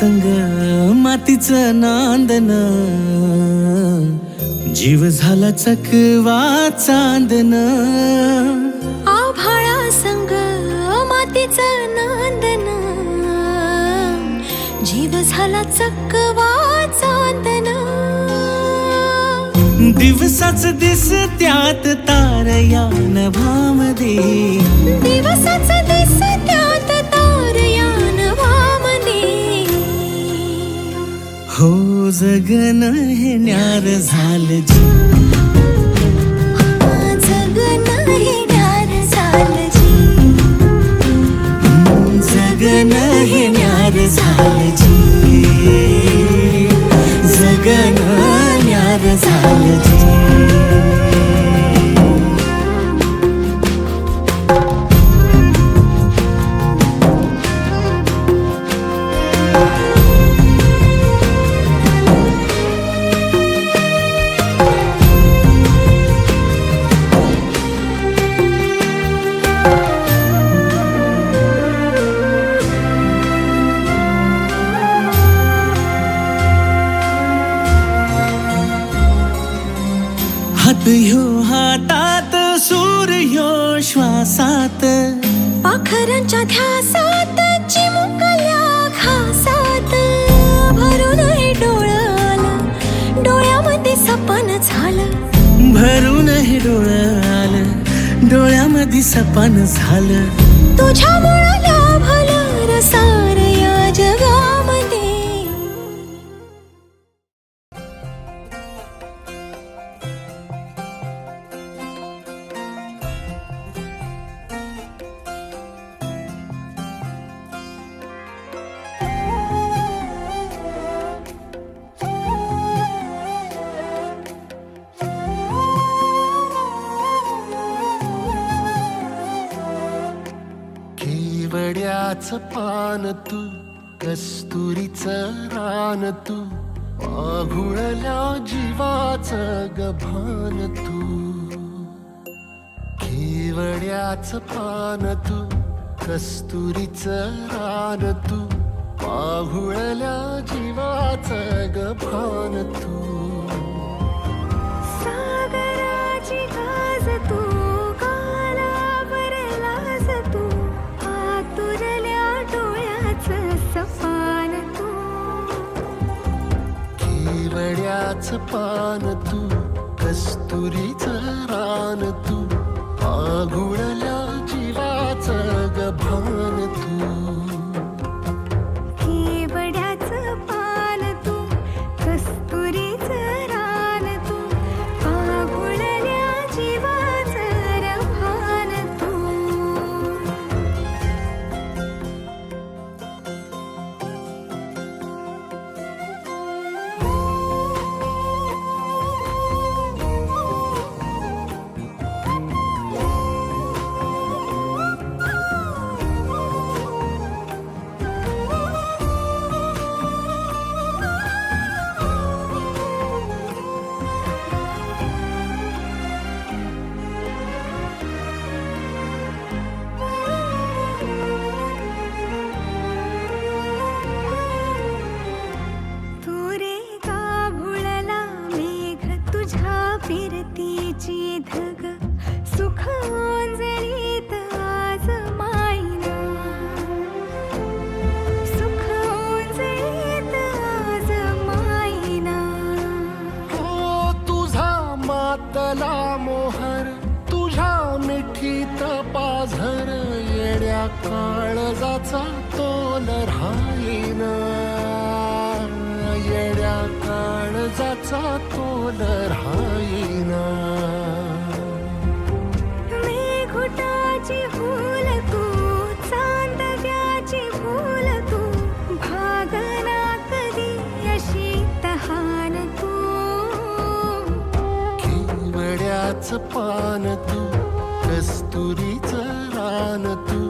संग मातीचं नांदन, जीव झाला चकवा चांदन. आभाळा संग मातीचं नांदन, जीव झाला चकवा चांदन. दिवसाच दिस त्यात तार या नभामध्ये, दिवसाच दिस त्यात तार या नभामध्ये. हो जगन हे न्यार झालं जी, जगन हे न्यार झालं जी. जगन हे न्यार झालं जी, जगन न्यार झालं जी. हात ह्यो हातात, सूर ह्यो श्वासात, पाखरांच्या ध्यासात, चिमुकल्या घासात. भरून हे डोळं आलं, डोळ्यामध्ये सपन झालं. भरून हे डोळं आलं, डोळ्यामध्ये सपन झालं. तुझ्यामुळं लाभलं रसार या जगामध्ये. केवड्याचं पान तू, कस्तुरीचं रान तू, आघुळल्या जीवाचं गभान तू. केवड्याचं पान तू, कस्तुरीचं रान तू, आघुळल्या जीवाचं गभान तू. सागराची गाज तू, कालावरलाज तू, आतुरल्या डोळ्याचं सपान तू. केवड्याचं पान तू, कस्तुरीचं रान तू, आघुळल्या जीवाचं गभान तू. केवड्याचं पान तू, कस्तुरीचं रान तू, आघुळल्या जीवाचं रभान तू. फिरतीची धग, सुख ओंजळीत आज मायना. सुख ओंजळीत आज मायना. हो तुझा मातला मोहर, तुझ्या मिठीत पाझर, येड्या काळजाचा तोल राहीना. येड्या काळजाचा तोल राहीना. मेघुटाची फूल तू, चांदव्याची फूल तू, भागना कधी अशी तहान तू. केवड्याचं पान तू, कस्तुरीचं रान तू,